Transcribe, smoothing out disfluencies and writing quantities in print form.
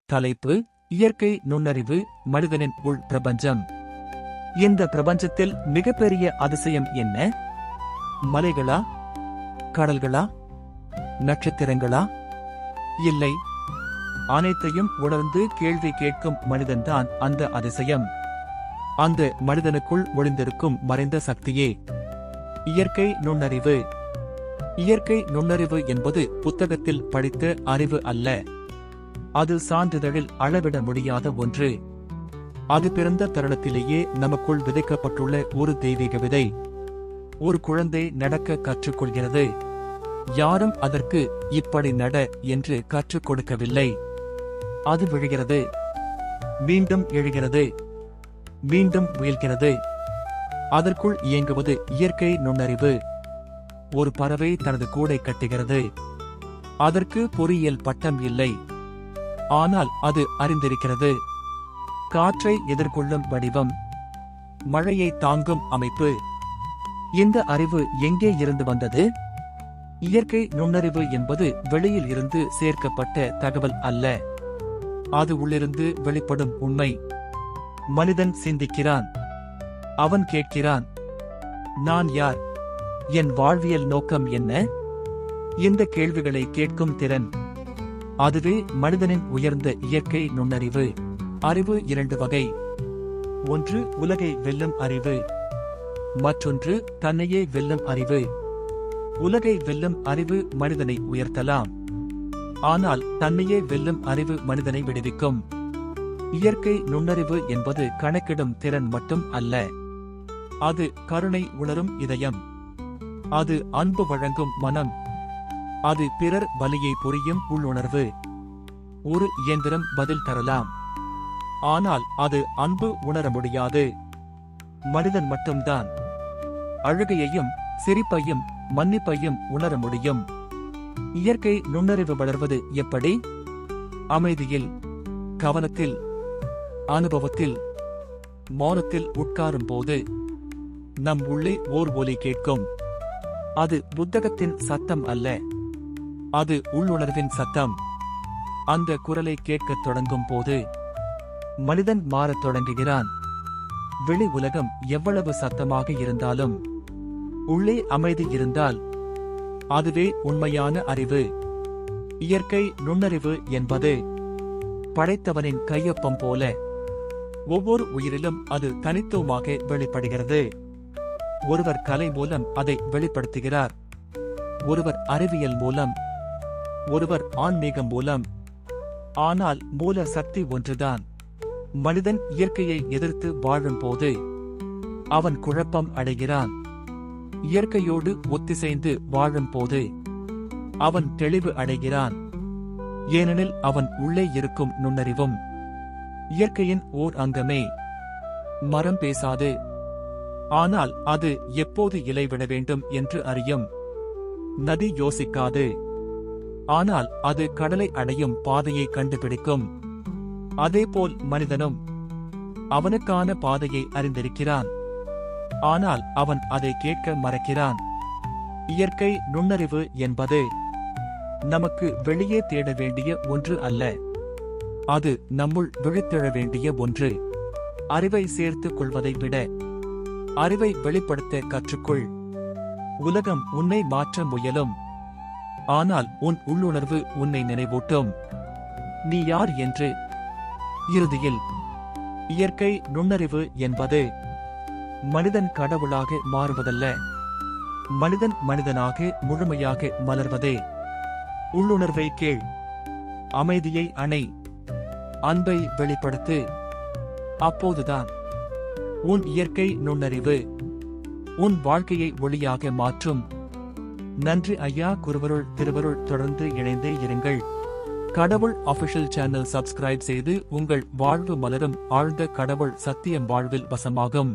தலைப்பு: இயற்கை நுண்ணறிவு, மனிதனின் உள் பிரபஞ்சம். இந்த பிரபஞ்சத்தில் மிகப்பெரிய அதிசயம் என்ன? மலைகளா? கடல்களா? நட்சத்திரங்களா? இல்லை, அனைத்தையும் உணர்ந்து கேள்வி கேட்கும் மனிதன்தான் அந்த அதிசயம். அந்த மனிதனுக்குள் ஒளிந்திருக்கும் மறைந்த சக்தியே இயற்கை நுண்ணறிவு. இயற்கை நுண்ணறிவு என்பது புத்தகத்தில் படித்த அறிவு அல்ல. அது சான்றிதழில் அளவிட முடியாத ஒன்று. அது பிறந்த தருணத்திலேயே நமக்குள் விதைக்கப்பட்டுள்ள ஒரு தெய்வீக விதை. ஒரு குழந்தை நடக்க கற்றுக்கொள்கிறது. யாரும் அதற்கு இப்படி நட என்று கற்றுக் கொடுக்கவில்லை. அது விழுகிறது, மீண்டும் எழுகிறது, மீண்டும் முயல்கிறது. அதற்குள் இயங்குவது இயற்கை நுண்ணறிவு. ஒரு பறவை தனது கூடை கட்டுகிறது. அதற்கு பொறியியல் பட்டம் இல்லை, ஆனால் அது அறிந்திருக்கிறது. காற்றை எதிர்கொள்ளும் வடிவம், மழையை தாங்கும் அமைப்பு. இந்த அறிவு எங்கே இருந்து வந்தது? இயற்கை நுண்ணறிவு என்பது வெளியில் இருந்து சேர்க்கப்பட்ட தகவல் அல்ல. அது உள்ளிருந்து வெளிப்படும் உண்மை. மனிதன் சிந்திக்கிறான். அவன் கேட்கிறான், நான் யார்? என் வாழ்வியல் நோக்கம் என்ன? இந்த கேள்விகளை கேட்கும் திறன், அதுவே மனிதனின் உயர்ந்த இயற்கை நுண்ணறிவு. அறிவு இரண்டு வகை. ஒன்று உலகை வெல்லும் அறிவு, மற்றொன்று தன்னையே வெல்லும் அறிவு. உலகை வெல்லும் அறிவு மனிதனை உயர்த்தலாம், ஆனால் தன்னையே வெல்லும் அறிவு மனிதனை விடுவிக்கும். இயற்கை நுண்ணறிவு என்பது கணக்கிடும் திறன் மட்டும் அல்ல. அது கருணை உணரும் இதயம். அது அன்பு வழங்கும் மனம். அது பிறர் வலியை புரியும் உள்ளுணர்வு. ஒரு இயந்திரம் பதில் தரலாம், ஆனால் அது அன்பு உணர முடியாது. மனிதன் மட்டும்தான் அழுகையையும் சிரிப்பையும் மன்னிப்பையும் உணர முடியும். இயற்கை நுண்ணறிவு வளர்வது எப்படி? அமைதியில், கவனத்தில், அனுபவத்தில். மௌனத்தில் உட்காரும் போது நம் உள்ளே ஓர் ஒலி கேட்கும். அது புத்தகத்தின் சத்தம் அல்ல, அது உள்ளுணர்வின் சத்தம். அந்த குரலை கேட்கத் தொடங்கும் போது மனிதன் மாறத் தொடங்குகிறான். வெளி உலகம் எவ்வளவு சத்தமாக இருந்தாலும் உள்ளே அமைதி இருந்தால் அதுவே உண்மையான அறிவு. இயற்கை நுண்ணறிவு என்பது படைத்தவனின் கையொப்பம் போல. ஒவ்வொரு உயிரிலும் அது தனித்துவமாக வெளிப்படுகிறது. ஒருவர் கலை மூலம் அதை வெளிப்படுத்துகிறார், ஒருவர் அறிவியல் மூலம், ஒருவர் ஆன்மீகம் மூலம். ஆனால் மூல சக்தி ஒன்றுதான். மனிதன் இயற்கையை எதிர்த்து வாழும்போது அவன் குழப்பம் அடைகிறான். இயற்கையோடு ஒத்திசைந்து வாழும்போது அவன் தெளிவு அடைகிறான். ஏனெனில் அவன் உள்ளே இருக்கும் நுண்ணறிவும் இயற்கையின் ஓர் அங்கமே. மரம் பேசாது, ஆனால் அது எப்போது இலை விட வேண்டும் என்று அறியும். நதி யோசிக்காது, ஆனால் அது கடலை அடையும் பாதையை கண்டுபிடிக்கும். அதேபோல் மனிதனும் அவனுக்கான பாதையை அறிந்திருக்கிறான், ஆனால் அவன் அதை கேட்க மறக்கிறான். இயற்கை நுண்ணறிவு என்பது நமக்கு வெளியே தேட வேண்டிய ஒன்று அல்ல, அது நம்முள் விழித்தெழ வேண்டிய ஒன்று. அறிவை சேர்த்துக் கொள்வதை விட அறிவை வெளிப்படுத்த கற்றுக்கொள். உலகம் உன்னை மாற்ற முயலும், ஆனால் உன் உள்ளுணர்வு உன்னை நினைவூட்டும் நீ யார் என்று. இறுதியில் இயற்கை நுண்ணறிவு என்பது மனிதன் கடவுளாக மாறுவதல்ல, மனிதன் மனிதனாக முழுமையாக மலர்வதே. உள்ளுணர்வை கேள், அமைதியை அணை, அன்பை வெளிப்படுத்து. அப்போதுதான் உன் இயற்கை நுண்ணறிவு உன் வாழ்க்கையை ஒளியாக மாற்றும். நன்றி ஐயா. குருவருள் திருவருள். தொடர்ந்து இணைந்தே இருங்கள். கடவுள் ஆபிஷியல் சேனல் சப்ஸ்கிரைப் செய்து உங்கள் வாழ்வு மலரும். ஆழ்ந்த கடவுள் சத்தியம் வாழ்வில் வசமாகும்.